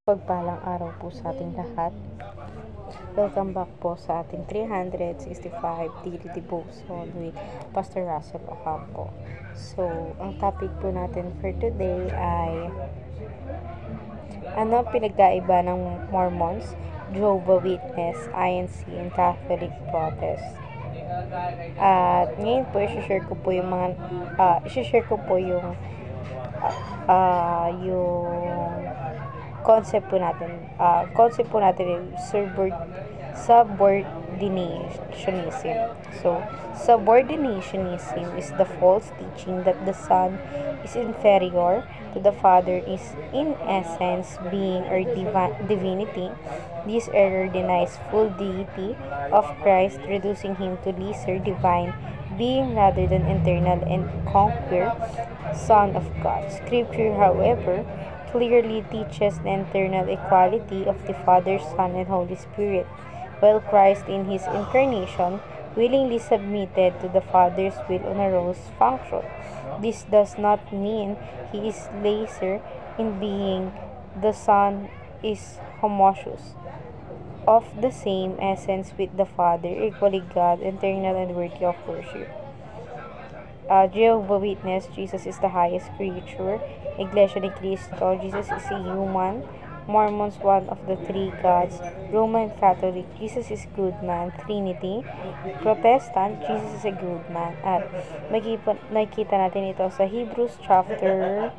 Pagpalang araw po sa ating lahat. Welcome back po sa ating 365 Daily Devotion with Pastor Russell Ocampo. So, ang topic po natin for today ay ano pinagkaiba ng Mormons, Jehovah's Witness, INC, and Catholic Protest. At ngayon po i-share ko po yung concept po natin yung subordinationism. So, subordinationism is the false teaching that the Son is inferior to the Father is in essence, being or divinity. This error denies full deity of Christ, reducing him to lesser divine being rather than eternal and conqueror Son of God. Scripture, however, clearly teaches the eternal equality of the Father, Son, and Holy Spirit, while Christ in his incarnation willingly submitted to the Father's will on a rose function. This does not mean he is lesser in being. The Son is homoousios, of the same essence with the Father, equally God, eternal and worthy of worship. Jehovah's Witness, Jesus is the highest creature. Iglesia ni Cristo, Jesus is a human. Mormons, one of the three gods. Roman Catholic, Jesus is good man. Trinity. Protestant, Jesus is a good man. At makikita natin ito sa Hebrews chapter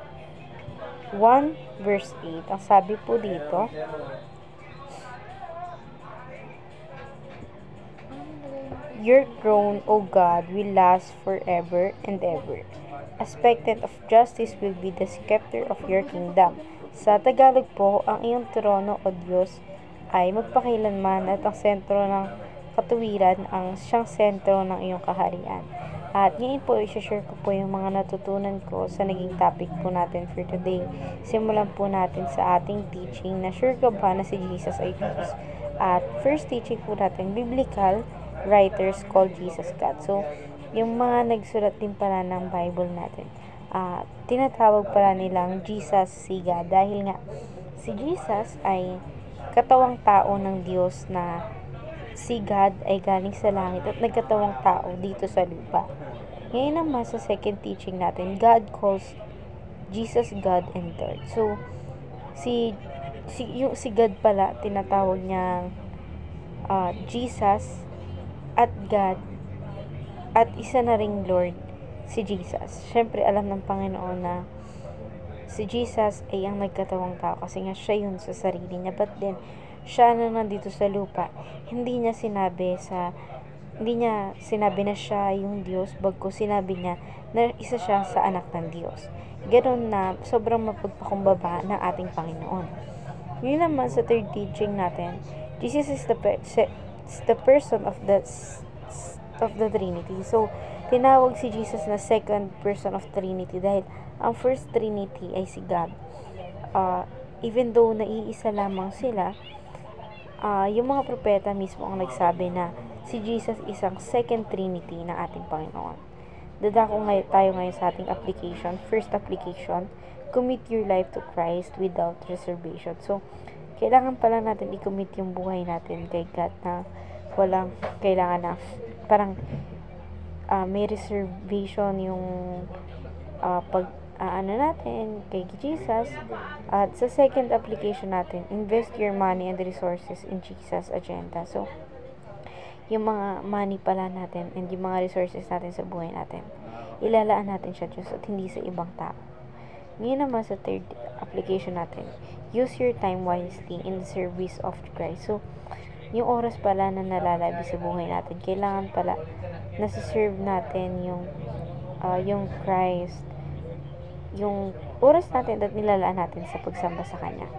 1 verse 8. Ang sabi po dito, your throne, O God, will last forever and ever. A spectent of justice will be the scepter of your kingdom. Sa Tagalog po, ang iyong trono, O Diyos, ay magpakilanman at ang sentro ng katuwiran ang siyang sentro ng iyong kaharian. At ngayon po, i-share ko po yung mga natutunan ko sa naging topic po natin for today. Simulan po natin sa ating teaching na sure ka ba na si Jesus ay Diyos? At first teaching po natin, biblical writers called Jesus God. So, yung mga nagsulat din pala ng Bible natin, tinatawag pala nilang Jesus si God dahil nga si Jesus ay katawang tao ng Diyos na si God ay galing sa langit at nagkatawang tao dito sa lupa. Ngayon naman sa second teaching natin, God calls Jesus God and Lord. So, si God pala tinatawag niyang Jesus at God, at isa na ring Lord, si Jesus. Siyempre, alam ng Panginoon na si Jesus ay ang nagkatawang tao kasi nga siya yun sa sarili niya. But then, siya na nandito sa lupa, hindi niya sinabi na siya yung Diyos, bagko sinabi niya na isa siya sa anak ng Diyos. Ganon na sobrang mapagpakumbaba ng ating Panginoon. Ngayon naman sa third teaching natin, Jesus is the person of the Trinity. So, tinawag si Jesus na second person of Trinity dahil ang first Trinity ay si God. Even though naiisa lamang sila, yung mga propeta mismo ang nagsabi na si Jesus isang second Trinity ng ating Panginoon. Dadako tayo ngayon sa ating application. First application, commit your life to Christ without reservation. So, kailangan pala natin i-commit yung buhay natin kay God na walang kailangan na parang may reservation yung natin kay Jesus. At sa second application natin, invest your money and resources in Jesus' agenda. So, yung mga money pala natin and yung mga resources natin sa buhay natin, ilalaan natin siya Diyos at hindi sa ibang tao. Ngayon naman sa third application natin, use your time wisely in the service of Christ. So, yung oras pala na nalalabi sa buhay natin, kailangan pala nasa-serve natin yung Christ, yung oras natin at nilalaan natin sa pagsamba sa Kanya.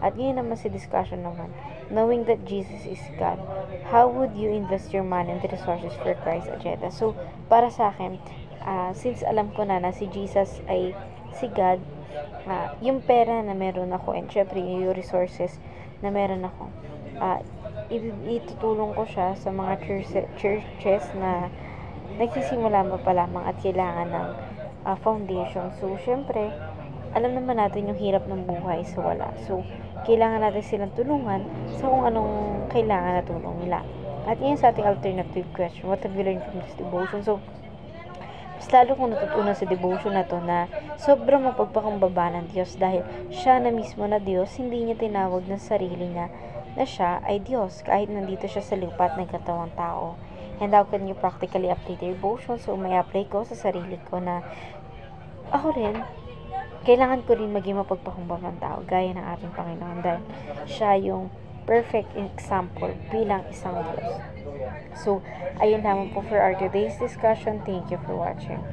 At ngayon naman sa discussion naman, knowing that Jesus is God, how would you invest your money and resources for Christ's agenda? So, para sa akin, since alam ko na si Jesus ay si God, yung pera na meron ako and syempre yung resources na meron ako, itutulong ko siya sa mga churches na nagsisimula pa lamang at kailangan ng foundation. So, syempre, alam naman natin yung hirap ng buhay sa wala. So, kailangan natin silang tulungan sa kung anong kailangan na tulong nila. At ngayon sa ating alternative question, what have you learned from this devotion? So, mas lalo kong natutunan sa devotion na to na sobrang mapagpakumbaba ng Diyos dahil siya na mismo na Diyos, hindi niya tinawag ng sarili niya na siya ay Diyos kahit nandito siya sa lupa at nagkatawang tao. And how can you practically apply the devotion? So, may apply ko sa sarili ko na ako rin, kailangan ko rin maging mapagpakumbabang tao gaya ng ating Panginoon dahil siya yung perfect example bilang isang Diyos. So, ayun lamang po for our today's discussion. Thank you for watching.